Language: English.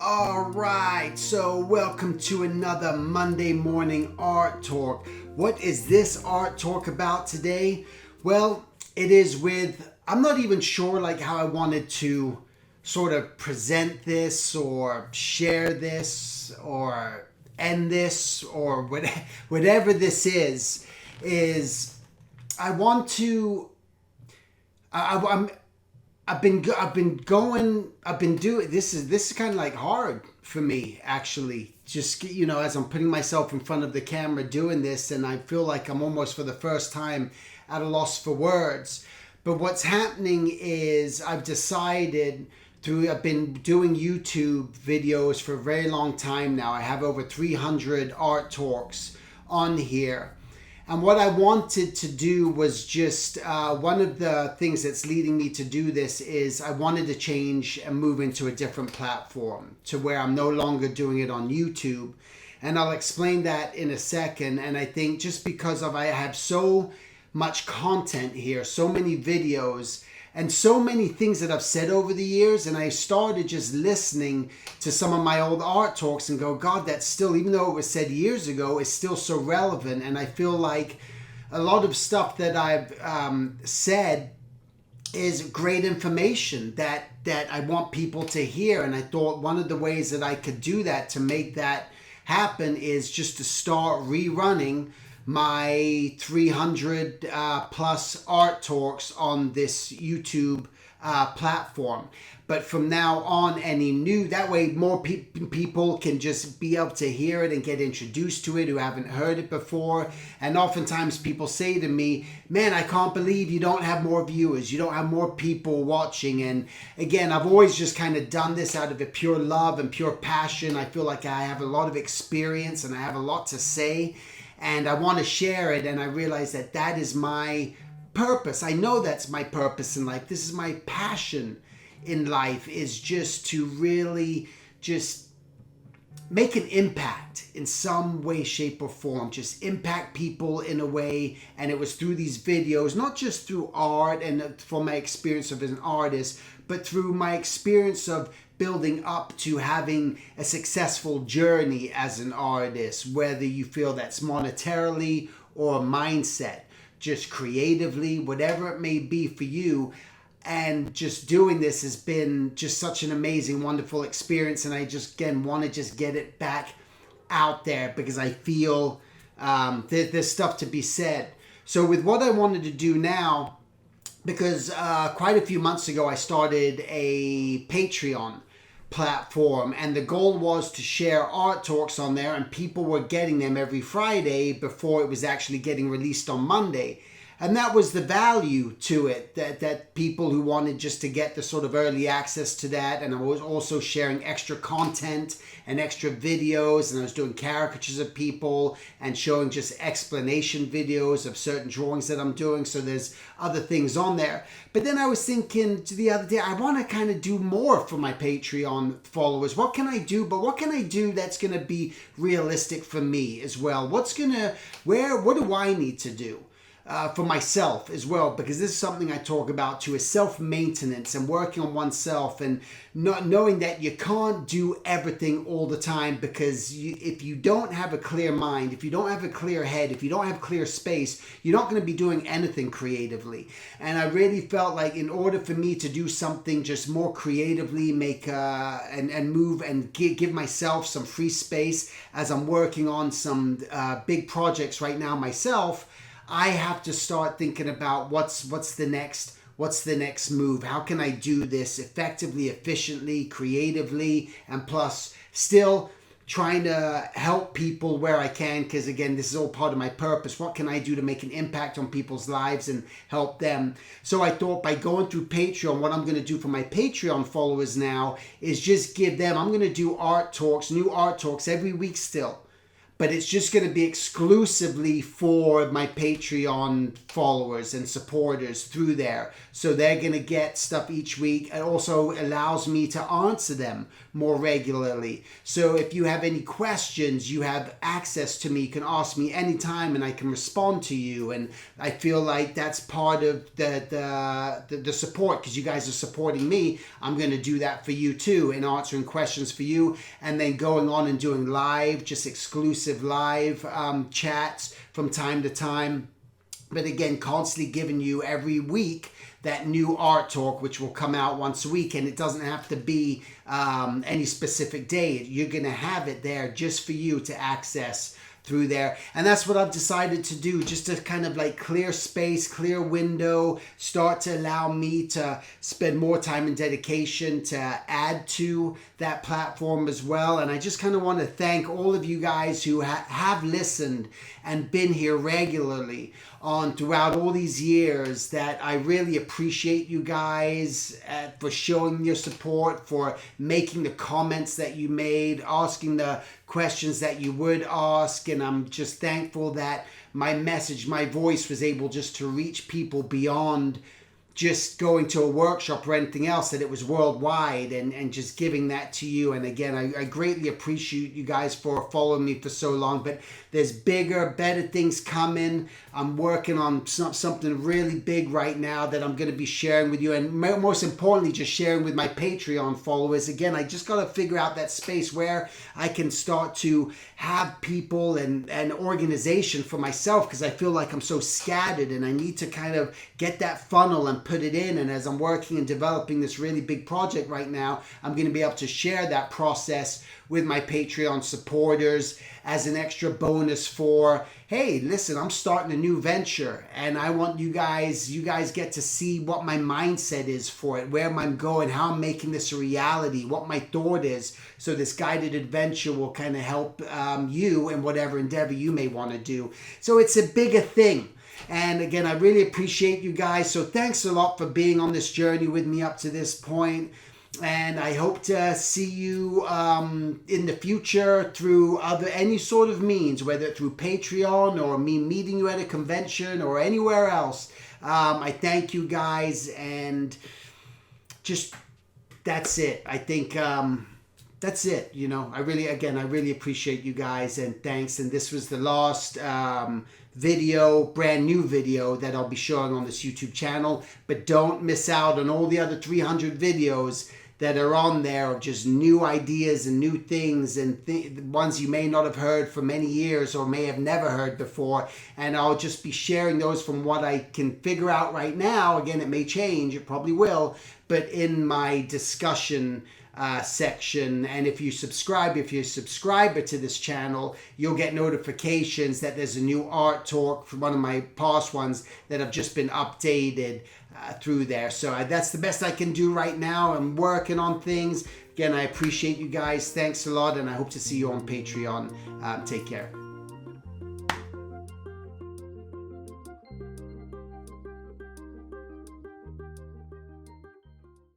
All right, so welcome to another Monday morning art talk. What is this art talk about today? Well, it is with, I'm not even sure like how I wanted to sort of present this or share this or end this or whatever this is I want to, I'm I've been doing this is kind of like hard for me actually. Just as I'm putting myself in front of the camera doing this, and I feel like I'm almost for the first time at a loss for words. But what's happening is I've been doing YouTube videos for a very long time now. I have over 300 art talks on here. And what I wanted to do was just one of the things that's leading me to do this is I wanted to change and move into a different platform to where I'm no longer doing it on YouTube. And I'll explain that in a second. And I think just because I have so much content here, so many videos, and so many things that I've said over the years, and I started just listening to some of my old art talks and go, God, that's still, even though it was said years ago, is still so relevant. And I feel like a lot of stuff that I've said is great information that I want people to hear. And I thought one of the ways that I could do that to make that happen is just to start rerunning my 300 plus art talks on this YouTube platform. But from now on, any new, that way more people can just be able to hear it and get introduced to it who haven't heard it before. And oftentimes people say to me, man, I can't believe you don't have more viewers, you don't have more people watching. And again, I've always just kind of done this out of a pure love and pure passion. I feel like I have a lot of experience and I have a lot to say, and I want to share it. And I realize that that is my purpose. I know that's my purpose in life. This is my passion in life, is just to really just make an impact in some way, shape, or form. Just impact people in a way. And it was through these videos, not just through art and from my experience of as an artist, but through my experience of building up to having a successful journey as an artist, whether you feel that's monetarily or mindset, just creatively, whatever it may be for you. And just doing this has been just such an amazing, wonderful experience. And I just, again, want to just get it back out there because I feel there's stuff to be said. So with what I wanted to do now, because quite a few months ago, I started a Patreon platform, and the goal was to share art talks on there, and people were getting them every Friday before it was actually getting released on Monday. And that was the value to it, that people who wanted just to get the sort of early access to that. And I was also sharing extra content and extra videos, and I was doing caricatures of people and showing just explanation videos of certain drawings that I'm doing. So there's other things on there. But then I was thinking the other day, I want to kind of do more for my Patreon followers. What can I do? But what can I do that's going to be realistic for me as well? What do I need to do? For myself as well, because this is something I talk about too, is self-maintenance and working on oneself, and not knowing that you can't do everything all the time, because if you don't have a clear mind, if you don't have a clear head, if you don't have clear space, you're not going to be doing anything creatively. And I really felt like in order for me to do something just more creatively, make and move and give myself some free space as I'm working on some big projects right now myself, I have to start thinking about what's the next move? How can I do this effectively, efficiently, creatively, and plus still trying to help people where I can, because again, this is all part of my purpose. What can I do to make an impact on people's lives and help them? So I thought by going through Patreon, what I'm going to do for my Patreon followers now is just give them, I'm going to do art talks, new art talks every week still. but it's just going to be exclusively for my Patreon followers and supporters through there. So they're going to get stuff each week. It also allows me to answer them more regularly. So if you have any questions, you have access to me. You can ask me anytime and I can respond to you. And I feel like that's part of the support, because you guys are supporting me. I'm going to do that for you too, and answering questions for you, and then going on and doing live, just exclusive live chats from time to time. But again, constantly giving you every week that new art talk, which will come out once a week, and it doesn't have to be any specific day. You're gonna have it there just for you to access through there. And that's what I've decided to do, just to kind of like clear space, clear window, start to allow me to spend more time and dedication to add to that platform as well. And I just kind of want to thank all of you guys who have listened and been here regularly on throughout all these years. That I really appreciate you guys for showing your support, for making the comments that you made, asking the questions that you would ask. And I'm just thankful that my message, my voice was able just to reach people beyond just going to a workshop or anything else, that it was worldwide, and just giving that to you. And again, I greatly appreciate you guys for following me for so long, but there's bigger, better things coming. I'm working on something really big right now that I'm going to be sharing with you, and most importantly, just sharing with my Patreon followers. Again, I just got to figure out that space where I can start to have people and organization for myself, because I feel like I'm so scattered, and I need to kind of get that funnel and put it in. And as I'm working and developing this really big project right now, I'm going to be able to share that process with my Patreon supporters as an extra bonus for, hey, listen, I'm starting a new venture, and I want you guys get to see what my mindset is for it, where I'm going, how I'm making this a reality, what my thought is. So this guided adventure will kind of help you in whatever endeavor you may want to do. So it's a bigger thing. And again, I really appreciate you guys. So thanks a lot for being on this journey with me up to this point. And I hope to see you in the future through any sort of means, whether through Patreon or me meeting you at a convention or anywhere else. I thank you guys, and just that's it. I think that's it. You know, I really appreciate you guys, and thanks. And this was the last brand new video that I'll be showing on this YouTube channel. But don't miss out on all the other 300 videos that are on there of just new ideas and new things, and ones you may not have heard for many years or may have never heard before. And I'll just be sharing those from what I can figure out right now. Again, it may change, it probably will, but in my discussion section. And if you're a subscriber to this channel, you'll get notifications that there's a new art talk from one of my past ones that have just been updated through there. So that's the best I can do right now. I'm working on things. Again, I appreciate you guys. Thanks a lot, and I hope to see you on Patreon. Take care.